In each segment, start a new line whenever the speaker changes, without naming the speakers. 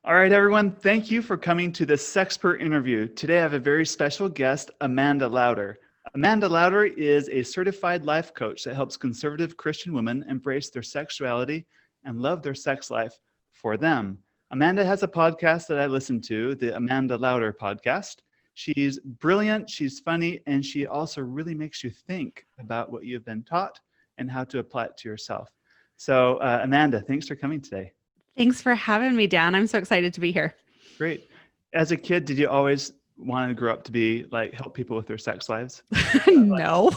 All right, everyone. Thank you for coming to the Sexpert interview. Today, I have a very special guest, Amanda Lauder. Amanda Lauder is a certified life coach that helps conservative Christian women embrace their sexuality and love their sex life for them. Amanda has a podcast that I listen to, the Amanda Lauder podcast. She's brilliant, she's funny, and she also really makes you think about what you've been taught and how to apply it to yourself. So, Amanda, thanks for coming today.
Thanks for having me, Dan. I'm so excited to be here.
Great. As a kid, did you always want to grow up to be like help people with their sex lives?
No.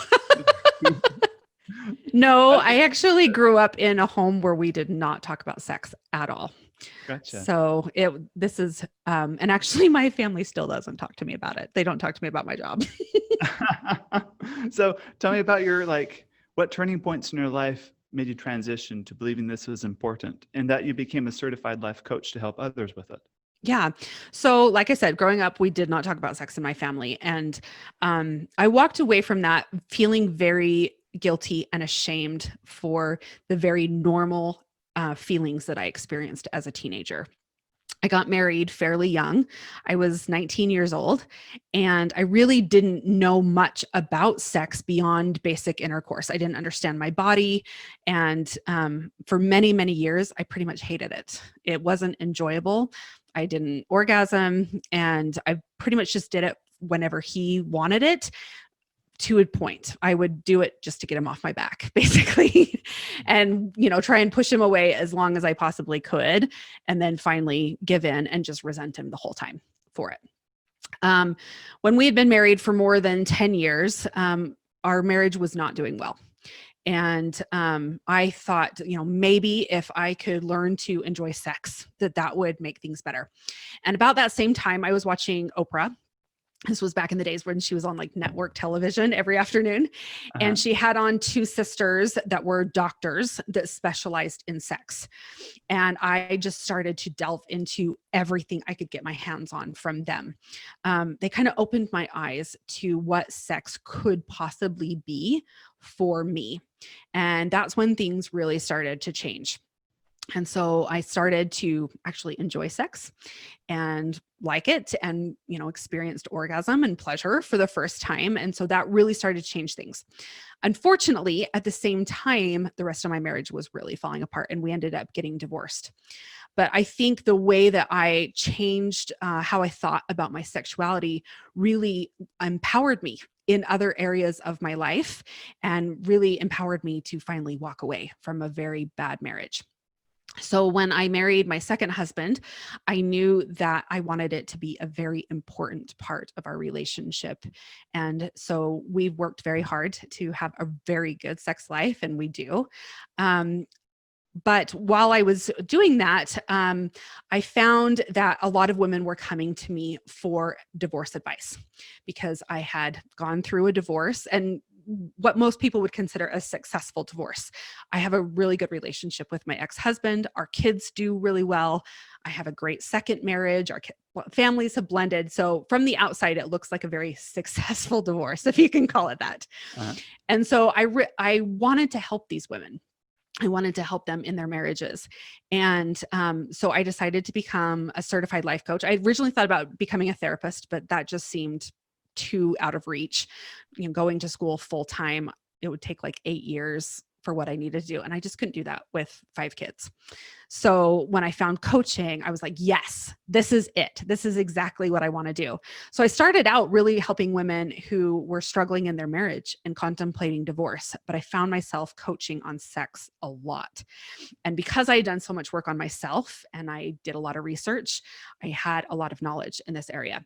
No, I actually grew up in a home where we did not talk about sex at all.
Gotcha.
So this is, and actually my family still doesn't talk to me about it. They don't talk to me about my job.
So tell me about what turning points in your life made you transition to believing this was important and that you became a certified life coach to help others with it?
Yeah. So like I said, growing up, we did not talk about sex in my family. And I walked away from that feeling very guilty and ashamed for the very normal feelings that I experienced as a teenager. I got married fairly young. I was 19 years old, and I really didn't know much about sex beyond basic intercourse. I didn't understand my body. And for many, many years, I pretty much hated it. It wasn't enjoyable. I didn't orgasm, and I pretty much just did it whenever he wanted it. To a point, I would do it just to get him off my back, basically, and, try and push him away as long as I possibly could. And then finally give in and just resent him the whole time for it. When we had been married for more than 10 years, our marriage was not doing well. And I thought, maybe if I could learn to enjoy sex, that would make things better. And about that same time, I was watching Oprah. This was back in the days when she was on like network television every afternoon. And she had on two sisters that were doctors that specialized in sex. And I just started to delve into everything I could get my hands on from them. They kind of opened my eyes to what sex could possibly be for me. And that's when things really started to change. And so I started to actually enjoy sex and like it and, experienced orgasm and pleasure for the first time. And so that really started to change things. Unfortunately, at the same time, the rest of my marriage was really falling apart and we ended up getting divorced. But I think the way that I changed how I thought about my sexuality really empowered me in other areas of my life and really empowered me to finally walk away from a very bad marriage. So when I married my second husband, I knew that I wanted it to be a very important part of our relationship. And so we've worked very hard to have a very good sex life, and we do. But while I was doing that, I found that a lot of women were coming to me for divorce advice because I had gone through a divorce and what most people would consider a successful divorce. I have a really good relationship with my ex-husband. Our kids do really well. I have a great second marriage. Our families have blended. So from the outside, it looks like a very successful divorce, if you can call it that. And so I wanted to help these women. I wanted to help them in their marriages. And so I decided to become a certified life coach. I originally thought about becoming a therapist, but that just seemed too out of reach. Going to school full time, it would take like 8 years for what I needed to do. And I just couldn't do that with 5 kids. So when I found coaching, I was like, yes, this is it. This is exactly what I want to do. So I started out really helping women who were struggling in their marriage and contemplating divorce, but I found myself coaching on sex a lot. And because I had done so much work on myself and I did a lot of research, I had a lot of knowledge in this area.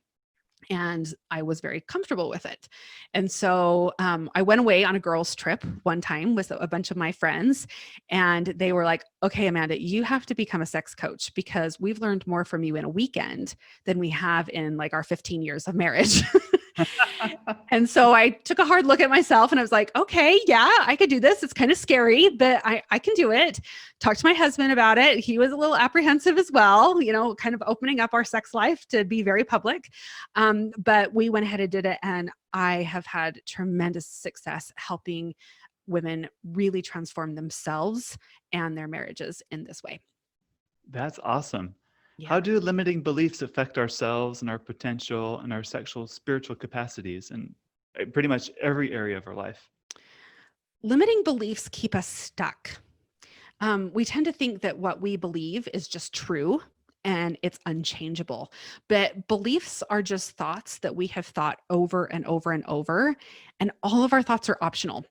And I was very comfortable with it. And so I went away on a girls' trip one time with a bunch of my friends, and they were like, okay, Amanda, you have to become a sex coach because we've learned more from you in a weekend than we have in like our 15 years of marriage. And so I took a hard look at myself and I was like, okay, yeah, I could do this. It's kind of scary, but I can do it. Talked to my husband about it. He was a little apprehensive as well, kind of opening up our sex life to be very public. But we went ahead and did it. And I have had tremendous success helping women really transform themselves and their marriages in this way.
That's awesome.
Yeah.
How do limiting beliefs affect ourselves and our potential and our sexual spiritual capacities and pretty much every area of our life?
Limiting beliefs keep us stuck. We tend to think that what we believe is just true and it's unchangeable. But beliefs are just thoughts that we have thought over and over and over. And all of our thoughts are optional.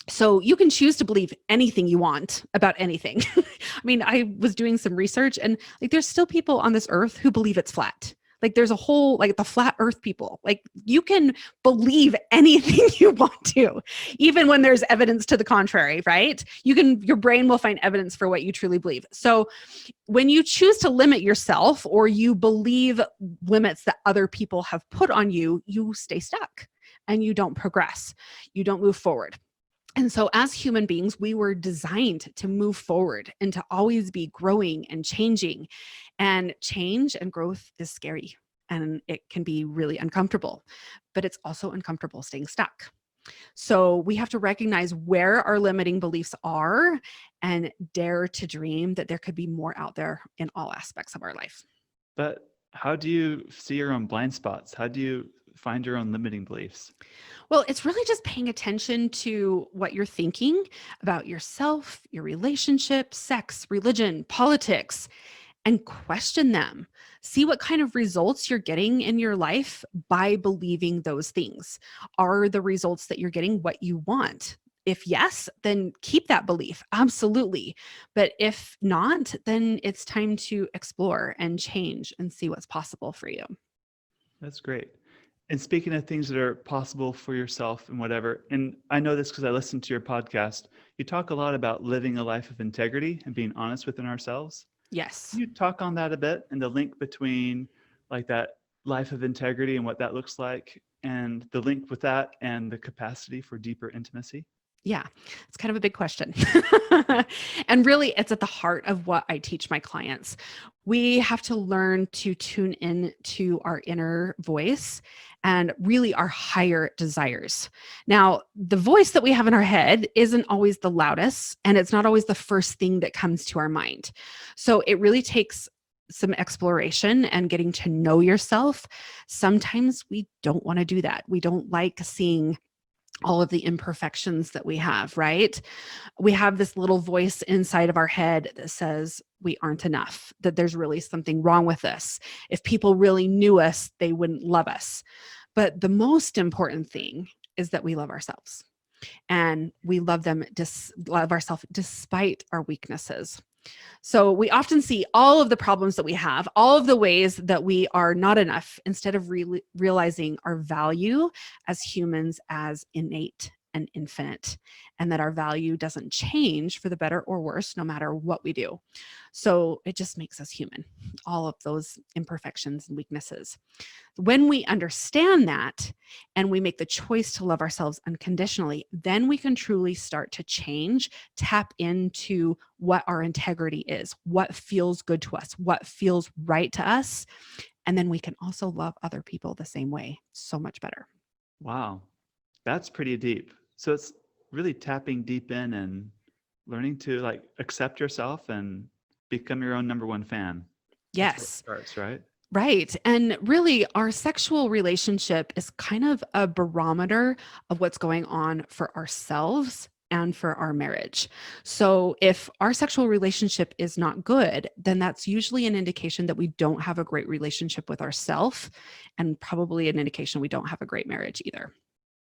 So you can choose to believe anything you want about anything. I mean, I was doing some research and like there's still people on this earth who believe it's flat. Like there's a whole like the flat earth people. Like you can believe anything you want to, even when there's evidence to the contrary, right? Your brain will find evidence for what you truly believe. So when you choose to limit yourself or you believe limits that other people have put on you, you stay stuck and you don't progress. You don't move forward. And so, as human beings, we were designed to move forward and to always be growing and changing. And change and growth is scary and it can be really uncomfortable, but it's also uncomfortable staying stuck. So, we have to recognize where our limiting beliefs are and dare to dream that there could be more out there in all aspects of our life.
But how do you see your own blind spots? How do you find your own limiting beliefs?
Well, it's really just paying attention to what you're thinking about yourself, your relationship, sex, religion, politics, and question them. See what kind of results you're getting in your life by believing those things. Are the results that you're getting what you want? If yes, then keep that belief. Absolutely. But if not, then it's time to explore and change and see what's possible for you.
That's great. And speaking of things that are possible for yourself and whatever, and I know this because I listened to your podcast, you talk a lot about living a life of integrity and being honest within ourselves. Can
Yes.
you talk on that a bit and the link between like that life of integrity and what that looks like and the link with that and the capacity for deeper intimacy?
Yeah, it's kind of a big question. And really, it's at the heart of what I teach my clients. We have to learn to tune in to our inner voice and really our higher desires. Now, the voice that we have in our head isn't always the loudest, and it's not always the first thing that comes to our mind. So it really takes some exploration and getting to know yourself. Sometimes we don't want to do that. We don't like seeing all of the imperfections that we have, right? We have this little voice inside of our head that says we aren't enough, that there's really something wrong with us. If people really knew us, they wouldn't love us. But the most important thing is that we love ourselves and we love ourselves despite our weaknesses. So we often see all of the problems that we have, all of the ways that we are not enough, instead of realizing our value as humans as innate and infinite, and that our value doesn't change for the better or worse, no matter what we do. So it just makes us human, all of those imperfections and weaknesses. When we understand that and we make the choice to love ourselves unconditionally, then we can truly start to change, tap into what our integrity is, what feels good to us, what feels right to us. And then we can also love other people the same way, so much better.
Wow, that's pretty deep. So it's really tapping deep in and learning to like accept yourself and become your own number one fan. That's where it
Yes.
starts, right?
Right. And really, our sexual relationship is kind of a barometer of what's going on for ourselves and for our marriage. So, if our sexual relationship is not good, then that's usually an indication that we don't have a great relationship with ourselves and probably an indication we don't have a great marriage either.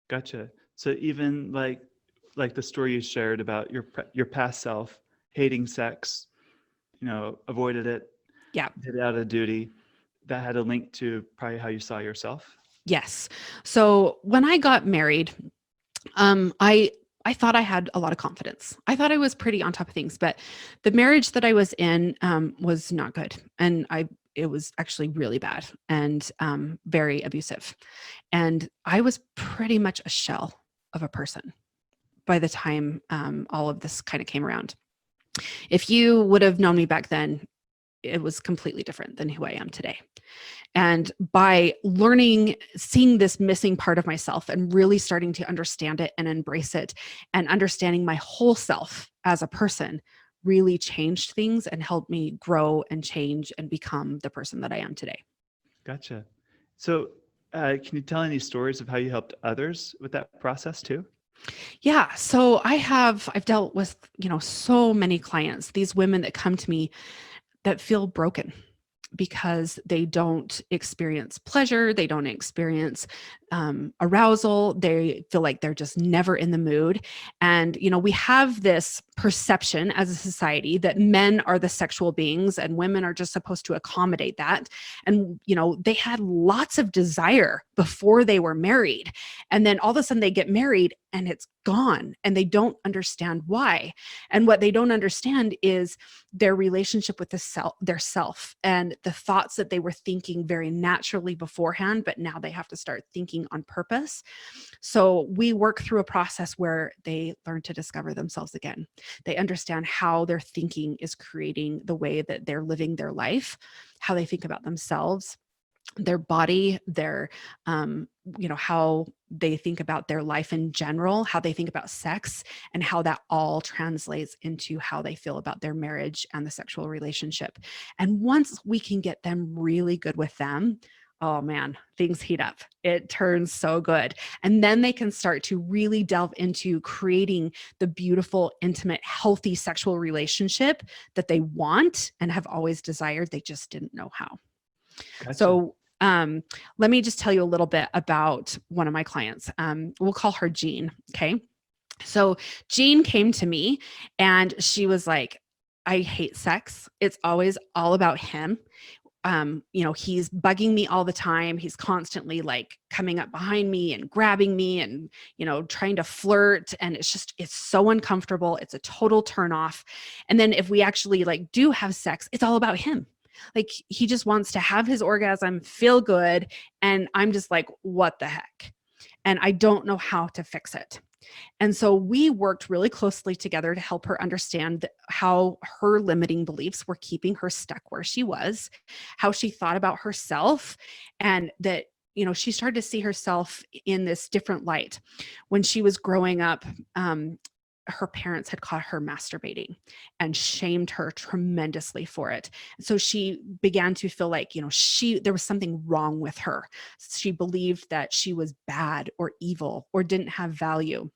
Gotcha. So even like the story you shared about your past self hating sex, avoided it,
Yeah.
did it out of duty, that had a link to probably how you saw yourself.
Yes. So, when I got married, I thought I had a lot of confidence. I thought I was pretty on top of things, but the marriage that I was in was not good, and it was actually really bad and very abusive. And I was pretty much a shell of a person by the time all of this kind of came around. If you would have known me back then, it was completely different than who I am today. And by learning, seeing this missing part of myself and really starting to understand it and embrace it and understanding my whole self as a person really changed things and helped me grow and change and become the person that I am today.
Gotcha. So, can you tell any stories of how you helped others with that process too?
Yeah. So I've dealt with, so many clients, these women that come to me that feel broken because they don't experience pleasure, they don't experience arousal, they feel like they're just never in the mood. And, we have this perception as a society that men are the sexual beings and women are just supposed to accommodate that. And, they had lots of desire before they were married. And then all of a sudden they get married and it's gone and they don't understand why. And what they don't understand is their relationship with their self and the thoughts that they were thinking very naturally beforehand, but now they have to start thinking on purpose. So we work through a process where they learn to discover themselves again. They understand how their thinking is creating the way that they're living their life, how they think about themselves, their body, their how they think about their life in general, how they think about sex, and how that all translates into how they feel about their marriage and the sexual relationship. And once we can get them really good with them, oh man, things heat up. It turns so good. And then they can start to really delve into creating the beautiful, intimate, healthy sexual relationship that they want and have always desired. They just didn't know how.
Gotcha.
So let me just tell you a little bit about one of my clients. We'll call her Jean. Okay. So Jean came to me and she was like, I hate sex. It's always all about him. He's bugging me all the time. He's constantly like coming up behind me and grabbing me and, trying to flirt. And it's so uncomfortable. It's a total turn off. And then if we actually like do have sex, it's all about him. Like he just wants to have his orgasm, feel good. And I'm just like, what the heck? And I don't know how to fix it. And so we worked really closely together to help her understand how her limiting beliefs were keeping her stuck where she was, how she thought about herself, and that, she started to see herself in this different light. When she was growing up, her parents had caught her masturbating and shamed her tremendously for it. So she began to feel like, there was something wrong with her. She believed that she was bad or evil or didn't have value.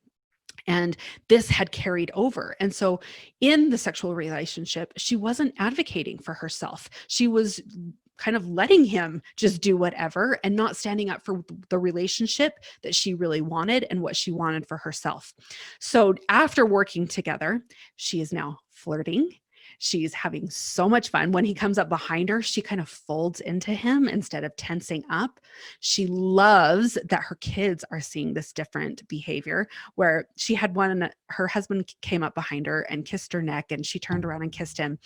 And this had carried over. And so in the sexual relationship, she wasn't advocating for herself. She was kind of letting him just do whatever and not standing up for the relationship that she really wanted and what she wanted for herself. So after working together, she is now flirting. She's having so much fun. When he comes up behind her, she kind of folds into him instead of tensing up. She loves that her kids are seeing this different behavior where she had one, her husband came up behind her and kissed her neck and she turned around and kissed him.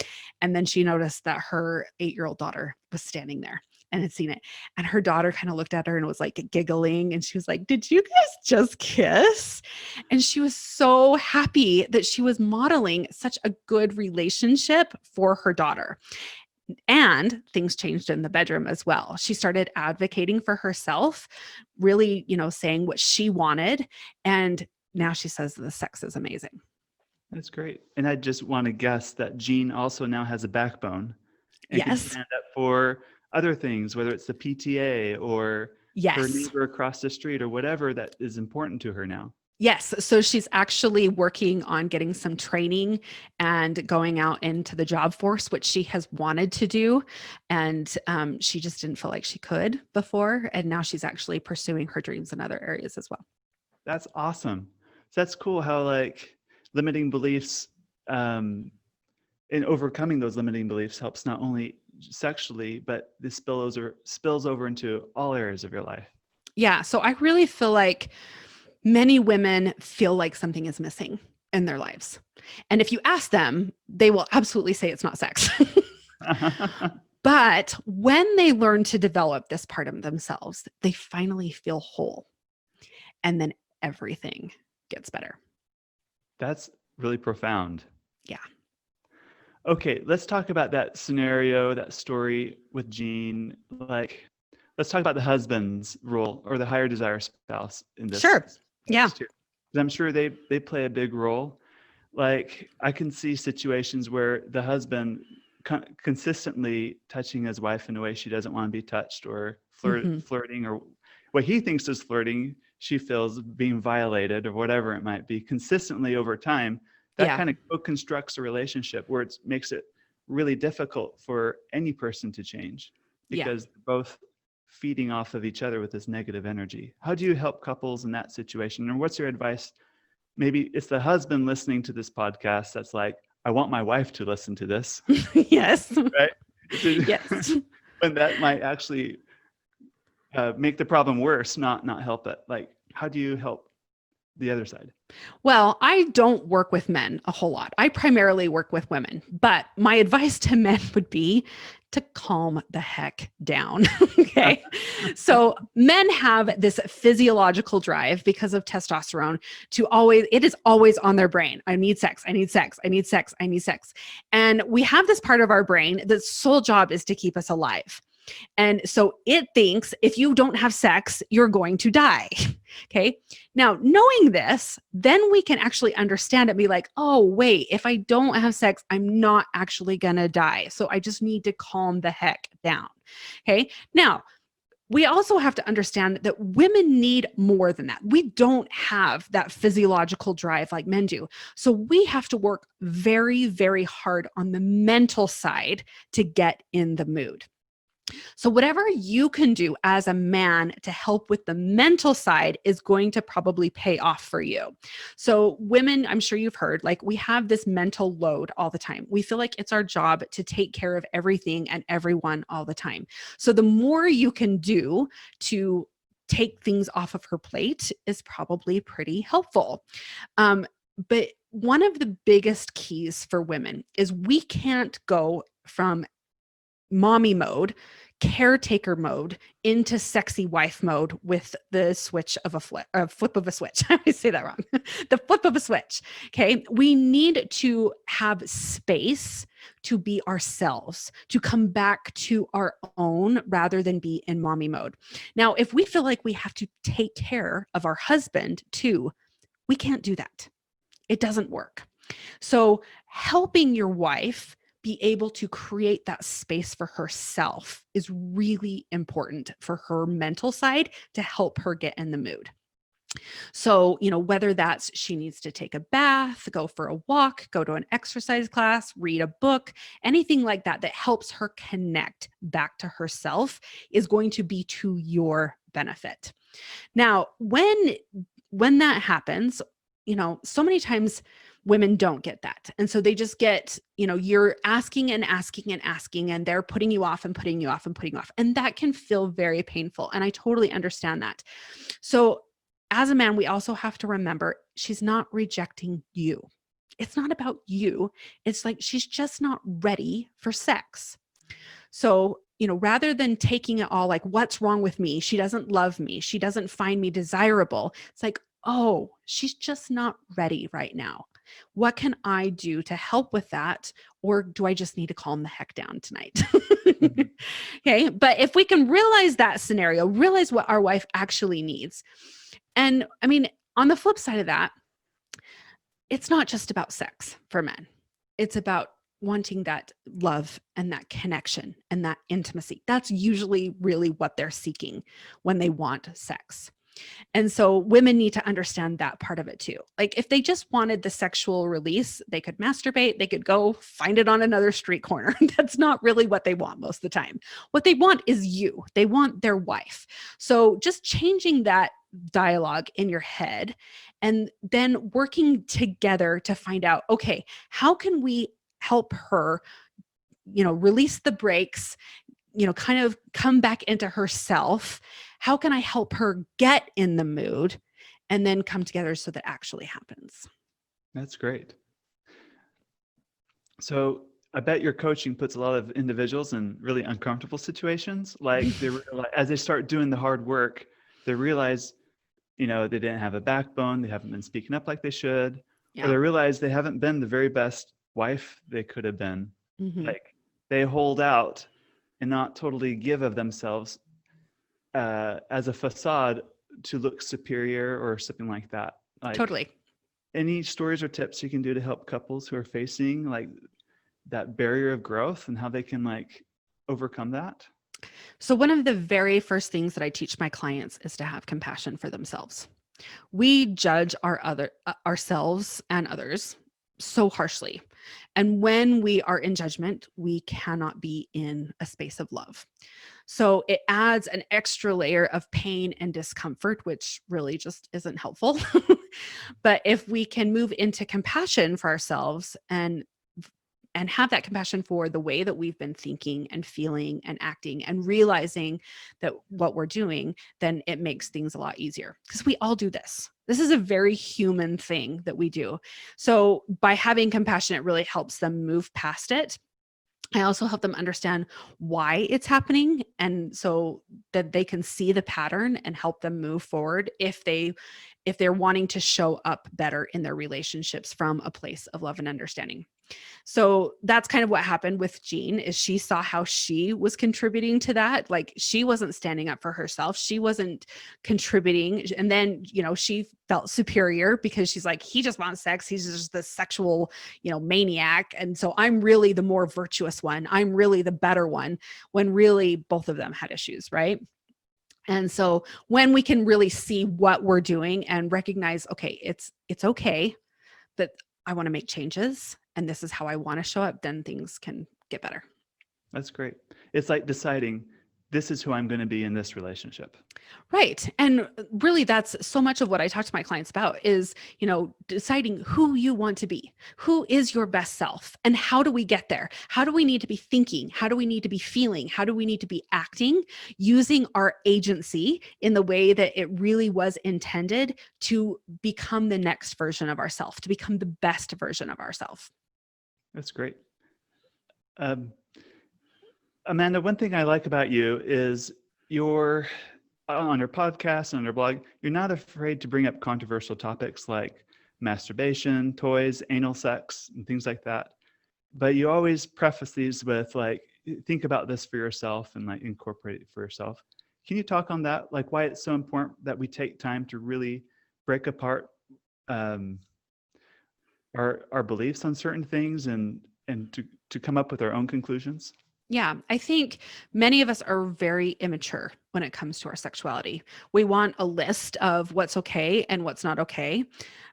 And then she noticed that her 8-year-old daughter was standing there and had seen it. And her daughter kind of looked at her and was like giggling. And she was like, did you guys just kiss? And she was so happy that she was modeling such a good relationship for her daughter. And things changed in the bedroom as well. She started advocating for herself, really, saying what she wanted. And now she says the sex is amazing.
That's great. And I just want to guess that Jean also now has a backbone and can
Yes.
stand up for other things, whether it's the PTA or her
Yes.
neighbor across the street or whatever that is important to her now.
Yes. So she's actually working on getting some training and going out into the job force, which she has wanted to do. And she just didn't feel like she could before. And now she's actually pursuing her dreams in other areas as well.
That's awesome. So that's cool how like limiting beliefs and overcoming those limiting beliefs helps not only sexually, but this spills over into all areas of your life.
Yeah. So I really feel like many women feel like something is missing in their lives. And if you ask them, they will absolutely say it's not sex. But when they learn to develop this part of themselves, they finally feel whole. And then everything gets better.
That's really profound.
Yeah.
Okay, let's talk about that scenario, that story with Jean. Like, let's talk about the husband's role or the higher desire spouse in this.
Sure. Yeah.
Too. 'Cause I'm sure they play a big role. Like I can see situations where the husband consistently touching his wife in a way she doesn't want to be touched, or
Mhm.
flirting, or what he thinks is flirting, she feels being violated, or whatever it might be, consistently over time. That
Yeah.
kind of co-constructs a relationship where it makes it really difficult for any person to change,
Yeah.
because they're both feeding off of each other with this negative energy. How do you help couples in that situation? And what's your advice? Maybe it's the husband listening to this podcast that's like, I want my wife to listen to this,
Yes.
right?
Yes.
And that might actually make the problem worse, not help it. Like, how do you help the other side?
Well, I don't work with men a whole lot. I primarily work with women, but my advice to men would be to calm the heck down. Okay. So men have this physiological drive because of testosterone to always, it is always on their brain. I need sex. I need sex. I need sex. I need sex. And we have this part of our brain that's sole job is to keep us alive. And so it thinks if you don't have sex, you're going to die. Okay. Now, knowing this, then we can actually understand it and be like, oh, wait, if I don't have sex, I'm not actually going to die. So I just need to calm the heck down. Okay. Now, we also have to understand that women need more than that. We don't have that physiological drive like men do. So we have to work very, very hard on the mental side to get in the mood. So, whatever you can do as a man to help with the mental side is going to probably pay off for you. So, women, I'm sure you've heard, like we have this mental load all the time. We feel like it's our job to take care of everything and everyone all the time. So, the more you can do to take things off of her plate is probably pretty helpful. But one of the biggest keys for women is we can't go from mommy mode, caretaker mode into sexy wife mode with the switch of a flip of a switch. I always say that wrong. The flip of a switch. Okay. We need to have space to be ourselves, to come back to our own rather than be in mommy mode. Now, if we feel like we have to take care of our husband too, we can't do that. It doesn't work. So, helping your wife be able to create that space for herself is really important for her mental side to help her get in the mood. So, whether that's she needs to take a bath, go for a walk, go to an exercise class, read a book, anything like that that helps her connect back to herself is going to be to your benefit. Now, when that happens, so many times women don't get that. And so they just get, you're asking and asking and asking, and they're putting you off and putting you off and putting you off. And that can feel very painful. And I totally understand that. So as a man, we also have to remember she's not rejecting you. It's not about you. It's like she's just not ready for sex. So, rather than taking it all like, what's wrong with me? She doesn't love me. She doesn't find me desirable. It's like, oh, she's just not ready right now. What can I do to help with that? Or do I just need to calm the heck down tonight?
Mhm.
Okay. But if we can realize that scenario, realize what our wife actually needs. And I mean, on the flip side of that, it's not just about sex for men. It's about wanting that love and that connection and that intimacy. That's usually really what they're seeking when they want sex. And so women need to understand that part of it too. Like if they just wanted the sexual release, they could masturbate, they could go find it on another street corner. That's not really what they want most of the time. What they want is you. They want their wife. So just changing that dialogue in your head and then working together to find out, okay, how can we help her, release the brakes, kind of come back into herself. How can I help her get in the mood and then come together so that actually happens?
That's great. So I bet your coaching puts a lot of individuals in really uncomfortable situations. Like as they start doing the hard work, they realize, they didn't have a backbone. They haven't been speaking up like they should, or
Yeah.
they realize they haven't been the very best wife they could have been.
Hmm.
Like they hold out and not totally give of themselves as a facade to look superior or something like that. Like
Totally.
Any stories or tips you can do to help couples who are facing like that barrier of growth and how they can like overcome that?
So, one of the very first things that I teach my clients is to have compassion for themselves. We judge ourselves and others so harshly. And when we are in judgment, we cannot be in a space of love. So it adds an extra layer of pain and discomfort, which really just isn't helpful. But if we can move into compassion for ourselves and have that compassion for the way that we've been thinking and feeling and acting and realizing that what we're doing, then it makes things a lot easier because we all do this. This is a very human thing that we do. So by having compassion, it really helps them move past it. I also help them understand why it's happening, and so that they can see the pattern and help them move forward if they're wanting to show up better in their relationships from a place of love and understanding. So that's kind of what happened with Jean is she saw how she was contributing to that. Like she wasn't standing up for herself. She wasn't contributing. And then, she felt superior because she's like, he just wants sex. He's just the sexual, maniac. And so I'm really the more virtuous one. I'm really the better one when really both of them had issues, right? And so when we can really see what we're doing and recognize, okay, it's okay that I want to make changes and this is how I want to show up, then things can get better.
That's great. It's like deciding this is who I'm going to be in this relationship.
Right. And really that's so much of what I talk to my clients about is, deciding who you want to be, who is your best self, and how do we get there? How do we need to be thinking? How do we need to be feeling? How do we need to be acting using our agency in the way that it really was intended to become the next version of ourselves, to become the best version of ourselves?
That's great. Amanda, one thing I like about you is on your podcast and on your blog, you're not afraid to bring up controversial topics like masturbation, toys, anal sex, and things like that. But you always preface these with like, think about this for yourself and like incorporate it for yourself. Can you talk on that? Like why it's so important that we take time to really break apart our beliefs on certain things and to come up with our own conclusions?
Yeah, I think many of us are very immature when it comes to our sexuality. We want a list of what's okay and what's not okay,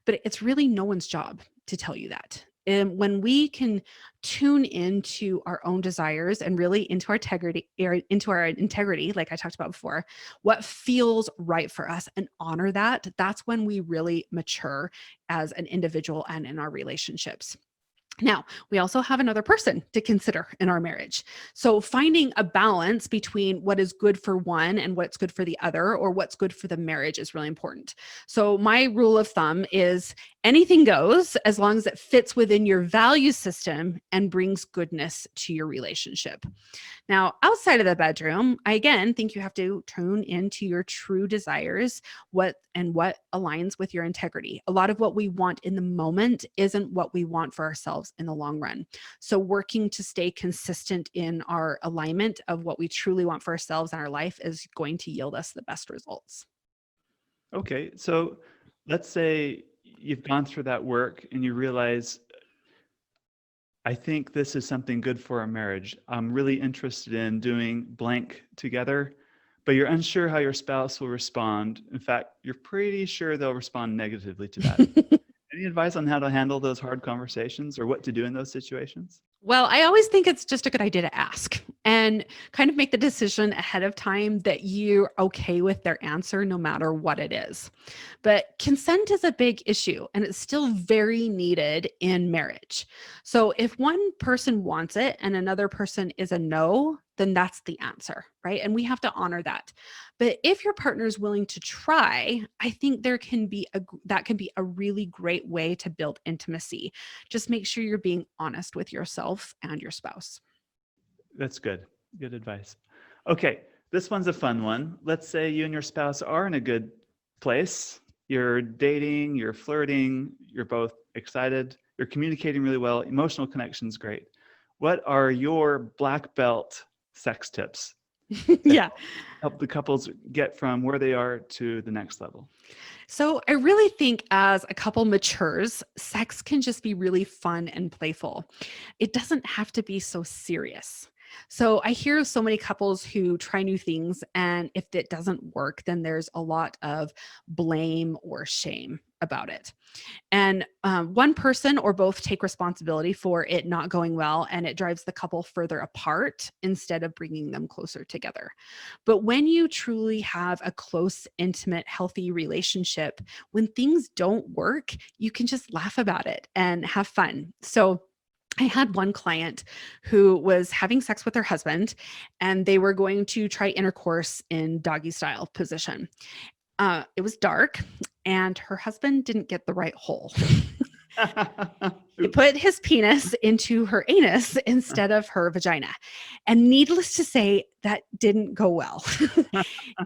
but it's really no one's job to tell you that. And when we can tune into our own desires and really into our integrity, like I talked about before, what feels right for us and honor that, that's when we really mature as an individual and in our relationships. Now, we also have another person to consider in our marriage. So, finding a balance between what is good for one and what's good for the other, or what's good for the marriage, is really important. So, my rule of thumb is anything goes as long as it fits within your value system and brings goodness to your relationship. Now, outside of the bedroom, I again think you have to tune into your true desires, what aligns with your integrity. A lot of what we want in the moment isn't what we want for ourselves in the long run. So working to stay consistent in our alignment of what we truly want for ourselves and our life is going to yield us the best results.
Okay, so let's say you've gone through that work and you realize, I think this is something good for our marriage. I'm really interested in doing blank together, but you're unsure how your spouse will respond. In fact, you're pretty sure they'll respond negatively to that. Any advice on how to handle those hard conversations or what to do in those situations?
Well, I always think it's just a good idea to ask and kind of make the decision ahead of time that you're okay with their answer, no matter what it is. But consent is a big issue and it's still very needed in marriage. So if one person wants it and another person is a no, then that's the answer, right? And we have to honor that. But if your partner is willing to try, I think that can be a really great way to build intimacy. Just make sure you're being honest with yourself and your spouse.
That's good. Good advice. Okay, this one's a fun one. Let's say you and your spouse are in a good place. You're dating, you're flirting, you're both excited, you're communicating really well, emotional connection's great. What are your black belt sex tips?
Yeah.
help the couples get from where they are to the next level?
So I really think as a couple matures, sex can just be really fun and playful. It doesn't have to be so serious. So I hear of so many couples who try new things, and if it doesn't work, then there's a lot of blame or shame about it. And one person or both take responsibility for it not going well, and it drives the couple further apart instead of bringing them closer together. But when you truly have a close, intimate, healthy relationship, when things don't work, you can just laugh about it and have fun. So I had one client who was having sex with her husband, and they were going to try intercourse in doggy style position. It was dark, and her husband didn't get the right hole. He
Oops.
put his penis into her anus instead of her vagina. And needless to say, that didn't go well.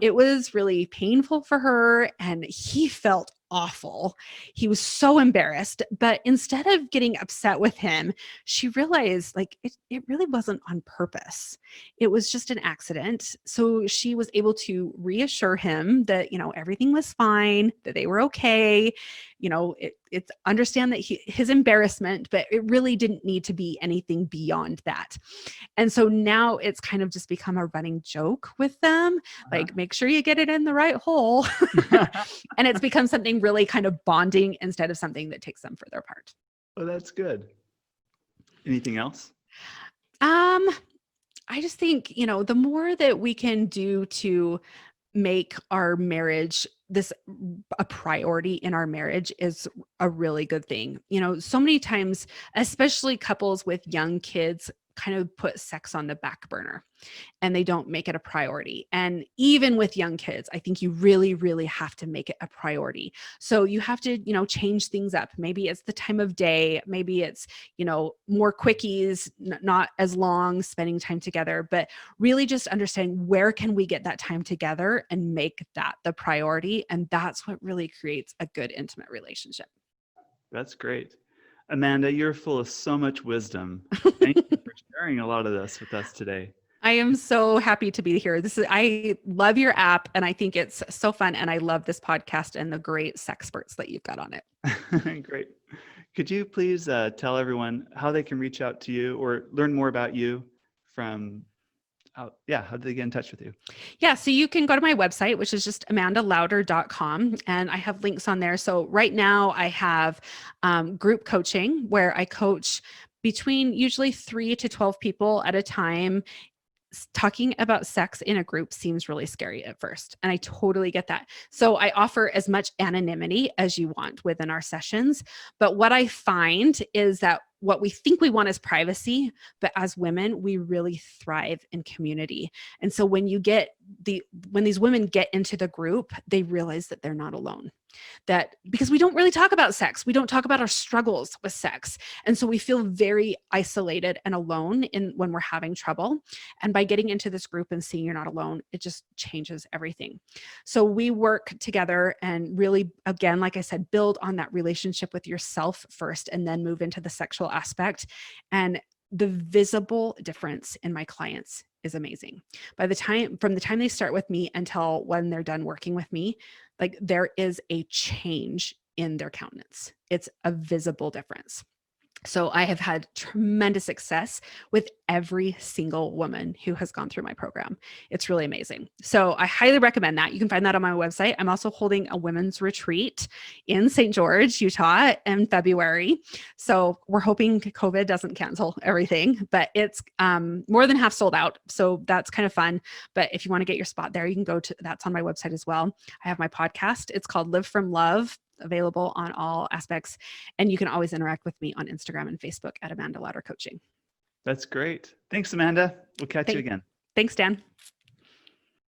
It was really painful for her, and he felt awful. He was so embarrassed. But instead of getting upset with him, she realized like it really wasn't on purpose. It was just an accident. So she was able to reassure him that, everything was fine, that they were okay. It's understand that his embarrassment, but it really didn't need to be anything beyond that. And so now it's kind of just become a running joke with them, like make sure you get it in the right hole. And it's become something really kind of bonding instead of something that takes them further apart.
Oh, that's good. Anything else?
I just think, the more that we can do to make our marriage a priority in our marriage is a really good thing. So many times, especially couples with young kids, kind of put sex on the back burner and they don't make it a priority. And even with young kids, I think you really, really have to make it a priority. So you have to, change things up. Maybe it's the time of day. Maybe it's, more quickies, not as long spending time together, but really just understanding where can we get that time together and make that the priority. And that's what really creates a good, intimate relationship.
That's great. Amanda, you're full of so much wisdom. Thank you for sharing a lot of this with us today.
I am so happy to be here. I love your app and I think it's so fun. And I love this podcast and the great sexperts that you've got on it.
Great. Could you please tell everyone how they can reach out to you or learn more about you from how do they get in touch with you?
Yeah, so you can go to my website, which is just amandalauder.com, and I have links on there. So right now I have group coaching where I coach between usually 3 to 12 people at a time. Talking about sex in a group seems really scary at first, and I totally get that. So I offer as much anonymity as you want within our sessions. But what I find is that what we think we want is privacy, but as women, we really thrive in community. And so when these women get into the group, they realize that they're not alone. That because we don't really talk about sex, we don't talk about our struggles with sex. And so we feel very isolated and alone when we're having trouble. And by getting into this group and seeing you're not alone, it just changes everything. So we work together and really, again, like I said, build on that relationship with yourself first and then move into the sexual aspect. And the visible difference in my clients is amazing. From the time they start with me until when they're done working with me, like there is a change in their countenance. It's a visible difference. So I have had tremendous success with every single woman who has gone through my program. It's really amazing. So I highly recommend that. You can find that on my website. I'm also holding a women's retreat in St. George, Utah in February. So we're hoping COVID doesn't cancel everything, but it's more than half sold out. So that's kind of fun. But if you want to get your spot there, you can that's on my website as well. I have my podcast. It's called Live From Love, available on all aspects. And you can always interact with me on Instagram and Facebook at Amanda Lauder Coaching.
That's great. Thanks, Amanda. We'll catch you again.
Thanks, Dan.